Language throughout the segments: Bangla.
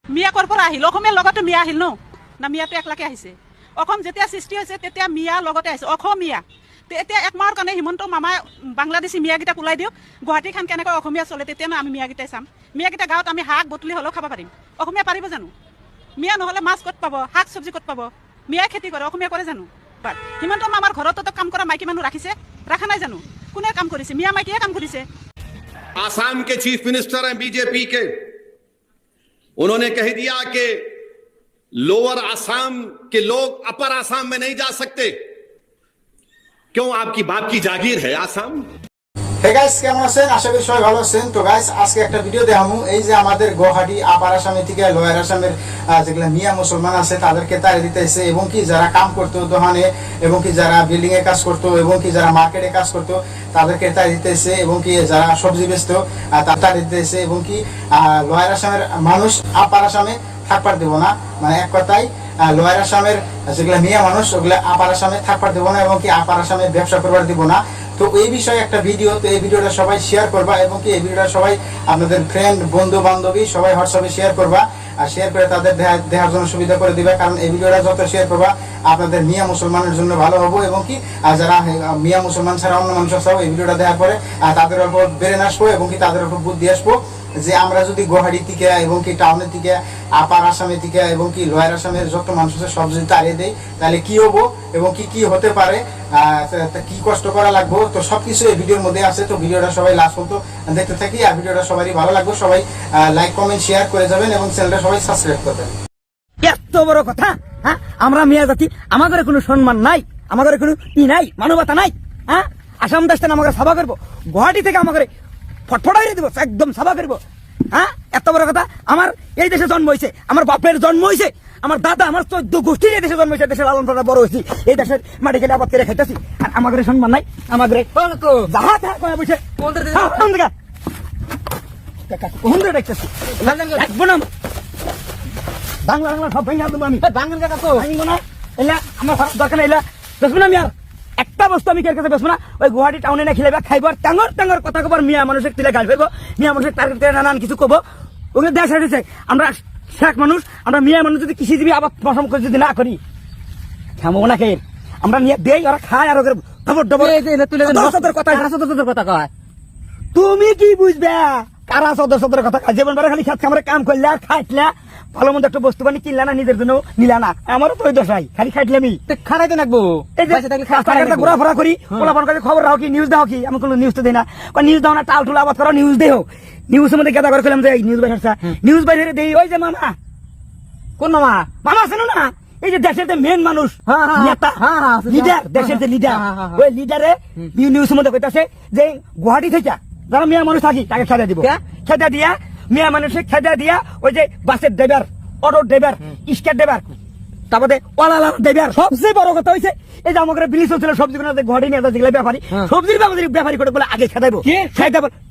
মিয়া কৰ পৰা আহিল অসমীয়াৰ লগতে মিয়া আহিল না মিয়াটো একলাকে আহিছে অসম যেতিয়া সৃষ্টি হৈছে তেতিয়া মিয়া লগতে আহিছে অসমীয়া এতিয়া একমাহৰ কাৰণে হিমন্ত মামাই বাংলাদেশী মিয়াকেইটাক ওলাই দিয়ক গুৱাহাটীখন কেনেকৈ অসমীয়া চলে তেতিয়া আমি মিয়াকেইটাই চাম মিয়াকেইটা গাঁৱত আমি শাক বটলি হ'লেও খাব পাৰিম অসমীয়া পাৰিব জানো মিয়া নহ'লে মাছ ক'ত পাব শাক চব্জি ক'ত পাব মিয়াই খেতি কৰে অসমীয়া কৰে জানো হিমন্ত মামাৰ ঘৰতো কাম কৰা মাইকী মানুহ ৰাখিছে ৰাখা নাই জানো কোনে কাম কৰিছে মিয়া মাইকীয়ে কাম কৰিছে आसाम के चीफ मिनिस्टर हैं बीजेपी के उन्होंने कह दिया कि लोअर आसाम के लोग अपर आसाम में नहीं जा सकते क्यों आपकी बाप की जागीर है आसाम হে গাইস কেমন আছেন আশা করি সবাই ভালো আছেন তো গাইস আজকে একটা ভিডিও দেখাবো এই যে আমাদের গুয়াহাটি আপার আসামে থেকে লোয়ার আসামের যেগুলো মিয়া মুসলমান আছে তাদেরকে তাড়ি দিতেছে এবং কি যারা কাম করতো দোকানে এবং কি যারা বিল্ডিং এ কাজ করতো এবং কি যারা মার্কেটে কাজ করতো তাদেরকে তাড়ি দিতেছে এবং কি যারা সবজি বেচতো তাড়ি দিতেছে এবং কি লোয়ার আসামের মানুষ আপার আসামে থাকবার দেব না মানে এক কথায় লোয়ার আসামের যেগুলো মিয়া মানুষ ওগুলো আপার আসামে থাকবার দেব না এবং কি আপার আসামে ব্যবসা করবার দিব না তো এই বিষয়ে একটা ভিডিও তো এই ভিডিওটা সবাই শেয়ার করবা এবং কি এই ভিডিওটা সবাই আপনাদের ফ্রেন্ড বন্ধু বান্ধবী সবাই হোয়াটসঅ্যাপে শেয়ার করবা আর শেয়ার করে তাদের দেখার জন্য সুবিধা করে দিবে কারণ এই ভিডিওটা যত শেয়ার করবা আপনাদের মিয়া মুসলমানের জন্য ভালো হবে এবং কি যারা মিয়া মুসলমান ছাড়া অন্য মানুষ আছে এই ভিডিওটা দেখার পরে তাদের উপর বেরেন আসবো এবং কি তাদের উপর বুদ্ধি আসবো যে আমরা যদি গুয়াহাটি থেকে এবং কি টাউনের থেকে আপার আসামের থেকে এবং কি লোয়ার আসামের যত মানুষ আছে সব যদি তাড়িয়ে দেয় তাহলে কি হবো এবং কি হতে পারে কি কষ্ট করা লাগবে তো সবকিছু এই ভিডিওর মধ্যে আছে তো ভিডিওটা সবাই লাস্ট পর্যন্ত দেখতে থাকি আর ভিডিওটা সবারই ভালো লাগবে সবাই লাইক কমেন্ট শেয়ার করে যাবেন এবং চ্যানেলটা সবাই সাবস্ক্রাইব করবেন এত বড় কথা হ্যাঁ আমরা মিয়া জাতি আমাদের কোনো সম্মান নাই আমাদের কোনো নাই মানবতা নাই হ্যাঁ আসাম দেশ থেকে আমাকে সভা করবো গুয়াহাটি থেকে আমাকে ফটফটাই দিব একদম সভা করবো হ্যাঁ এত বড় কথা আমার এই দেশে জন্ম হয়েছে আমার বাপের জন্ম হয়েছে আমার দাদা আমার 14 গোষ্ঠীর এই দেশে জন্ম হয়েছে দেশের লালন পালন বড় হয়েছি এই দেশের মাটি খেলে আবাদ করে খাইতেছি আর আমাদের সম্মান নাই আমাদের যাহা তাহা কয়ে বসে দেখতেছি বাংলা বাংলা সব ভেঙে দেবো আমি বাংলা কাকা তো ভাঙবো না এলা আমার দরকার নেই এলা বেসবো না আমি আর একটা বস্তু আমি কের কাছে বেসবো না ওই গুয়াহাটি টাউনে না খেলাবে খাইব আর টাঙ্গর টাঙ্গর কথা কবার মিয়া মানুষের তিলে গাল ফেলবো মিয়া মানুষের টার্গেট করে নানান কিছু কবো ওগুলো দেশ হারিয়েছে আমরা শেখ মানুষ আমরা মিয়া মানুষ যদি কৃষিজীবী আবার পশম করে যদি না করি খামো না খেয়ে আমরা নিয়ে দেই ওরা খায় আর ওদের ডবর ডবর কথা কয় তুমি কি বুঝবে কারা সদস্যদের কথা জীবন বেড়া খালি খেত খামারে কাম করলে আর খাইটলা ভালো মন্দ একটা বস্তু বানি কিনলা না নিজের জন্য নিলা না আমারও তো ওই দশাই খালি খাইটলে আমি খাড়াইতে নাকবো ঘোরাফেরা করি পোলাপান করে খবর রাখো কি নিউজ দাও কি আমি কোনো নিউজ তো দিই না নিউজ দাও না টাল টুল আবাদ করো নিউজ দেও নিউজের মধ্যে গেদা করে ফেলাম যে নিউজ বাইরে নিউজ বাইরে দেই ওই যে মামা কোন মামা মামা আছে না এই যে দেশের যে মেন মানুষ লিডার দেশের যে লিডার ওই লিডারে নিউজের মধ্যে কইতাছে যে গুয়াহাটি থেকে যারা মিয়া মানুষ থাকি তাকে খেদা দিব খেদা দিয়া মিয়া মানুষের খেদা দিয়া ওই যে বাসের ড্রাইভার অটো ড্রাইভার স্কেট ড্রাইভার তারপরে ওয়ালা ড্রাইভার সবচেয়ে বড় কথা হয়েছে এই যে আমাকে বিলি চলছিল সবজি ঘটে নিয়ে যেগুলো ব্যাপারী সবজির ব্যাপারী করে বলে আগে খেদাইবো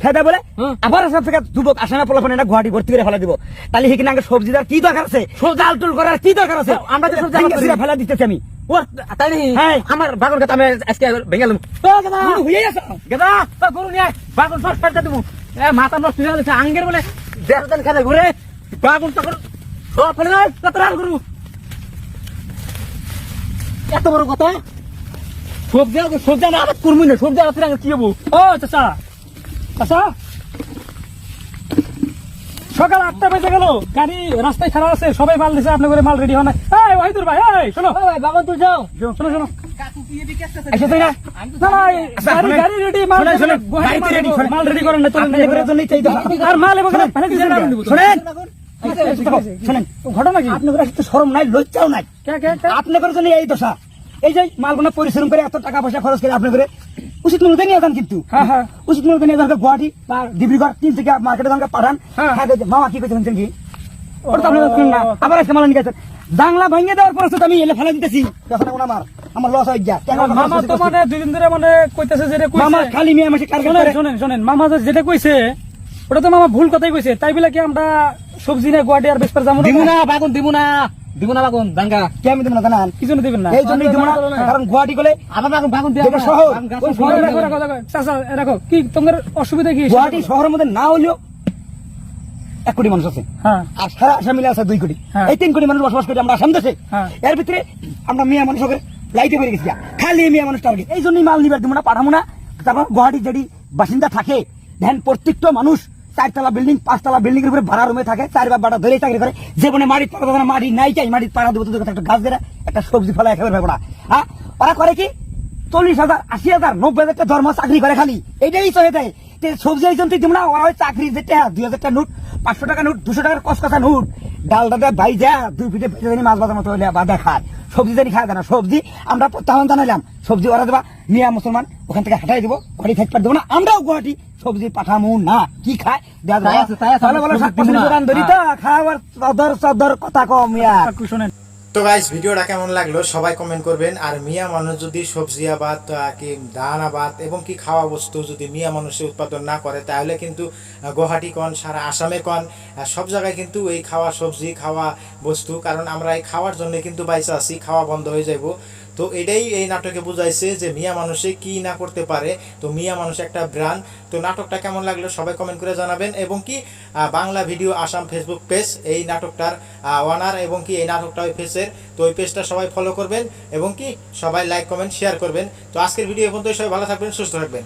খেদা বলে আবার সব থেকে যুবক আসে না পোলাপন এটা গুয়াহাটি ভর্তি করে ফেলা দিব তাহলে সেখানে আগে সবজির কি দরকার আছে জাল টুল করার কি দরকার আছে আমরা তো ফেলা দিতেছি আমি আমার বাগন কথা আমি আজকে ভেঙে গেদা গরু নিয়ে বাগন সব ফেলতে দেবো মাথা নষ্ট হয়ে যাচ্ছে আঙ্গের বলে দেড় খেলে ঘুরে বাগন তখন সব ফেলে কতরাল গরু এত বড় কথা সবজি না আবার করবো না সবজি আবার কি হবো ও চাষা চাষা সকাল 8টা বেজে গেল গাড়ি রাস্তায় খারাপ আছে সবাই মাল দিছে আপনার করে মাল রেডি হয় না ওয়াহিদুর ভাই শোনো বাগান তুই যাও শোনো শোনো মাল রেডি করেন না আর মাল শোনেন ঘটনা কি আপনার শরম নাই লজ্জাও নাই আপনাদের জন্য এই দশা এই যে মালগুলো পরিশ্রম করে এত টাকা পয়সা খরচ করে আপনার উচিত মূল্যে নিয়ে যান কিন্তু উচিত মূল্যে নিয়ে যান গুয়াহাটি বা ডিব্রুগড় 3 থেকে মার্কেটে যান পাঠান মামা কি করছেন কি ওটা আপনার আবার আজকে মাল নিয়ে গেছেন বাংলা ভাঙিয়ে দেওয়ার পর আমি এলে ফেলা দিতেছি আমার লস হয়ে যায় মামা তো মানে 2 দিন ধরে মানে কইতেছে যেটা কইছে মামা খালি মিয়া মাসে কারখানা শোনেন মামা যেটা কইছে ওটা তো মামা ভুল কথাই কইছে তাই বলে কি আমরা সবজি না গুয়াহাটি আর বেশ যাবো দিব না বাগুন দিব না বাগুন দাঙ্গা কি আমি দিব না জানান কি জন্য দিবেন না এই জন্যই দিব না কারণ গুয়াহাটি গলে আবার বাগুন দিব শহর ওই শহরে রাখো চাচা রাখো কি তোমার অসুবিধা কি গুয়াহাটি শহরের মধ্যে না হইলো 1 কোটি মানুষ আছে হ্যাঁ। আর সারা আসাম মিলে আছে 2 কোটি হ্যাঁ। এই 3 কোটি মানুষ বসবাস করি আমরা আসাম দেশে হ্যাঁ। এর ভিতরে আমরা মিয়া মানুষকে লাইতে পেরে গেছি খালি মিয়া মানুষ টার্গেট এই জন্যই মাল নিবার দিব না পাঠাবো না তারপর গুয়াহাটি যেটি বাসিন্দা থাকে দেখেন প্রত্যেকটা মানুষ 4 তলা বিল্ডিং 5 তলা বিল্ডিং এর উপরে ভাড়া রুমে থাকে 4 বা বাড়া ধরে চাকরি করে জীবনে মাটি পাড়া দেবে না মাটি নাই চাই মাটি পাড়া দেবো তো একটা গাছ দেয় একটা সবজি ফলায় খাবার ভাবনা হ্যাঁ ওরা করে কি 40,000 80,000 90,000 টাকা ধর্ম চাকরি করে খালি এইটাই চলে দেয় সবজি একজন তুই দিব না ওরা ওই চাকরি যেটা 2,000 টাকা নোট 500 টাকা নোট 200 টাকার কসকসা নোট ডাল দাদা ভাই যা 2 ফিটে ভেজে জানি মাছ বাজার মতো হইলে বাদা খায় সবজি জানি খায় না সবজি আমরা প্রত্যাহ্বান জানাইলাম সবজি ওরা দেবা মিয়া মুসলমান ওখান থেকে হাঁটাই দেবো গুয়াহাটি থাকতে দেবো না আমরাও গুয়াহাটি সবজি পাঠামু না কি খায় তাহলে বলো শাক-পাচলি দোকান ধরি তো খাওয়ার সদর কথা কম মিয়া শোনেন তো গাইস ভিডিওটা কেমন লাগলো সবাই কমেন্ট করবেন আর মিয়া মানুষ যদি সবজি আবাদ কি ধান আবাদ এবং কি খাওয়া বস্তু যদি মিয়া মানুষে উৎপাদন না করে তাহলে কিন্তু গুয়াহাটি কন সারা আসামে কন সব জায়গায় কিন্তু এই খাওয়া সবজি খাওয়া বস্তু কারণ আমরা এই খাওয়ার জন্য কিন্তু বাইসা আছি খাওয়া বন্ধ হয়ে যাইব তো এটাই এই নাটকে বুঝাইছে যে মিয়া মানুষে কি না করতে পারে তো মিয়া মানুষ একটা ব্র্যান্ড তো নাটকটা কেমন লাগলো সবাই কমেন্ট করে জানাবেন এবং কি Bangla video Assam Facebook page এই নাটকটার ওয়ানার এবং কি এই নাটকটা ওই পেজের তো ওই পেজটা সবাই ফলো করবেন এবং কি সবাই লাইক কমেন্ট শেয়ার করবেন তো আজকের ভিডিও এই পর্যন্ত সবাই ভালো থাকবেন সুস্থ থাকবেন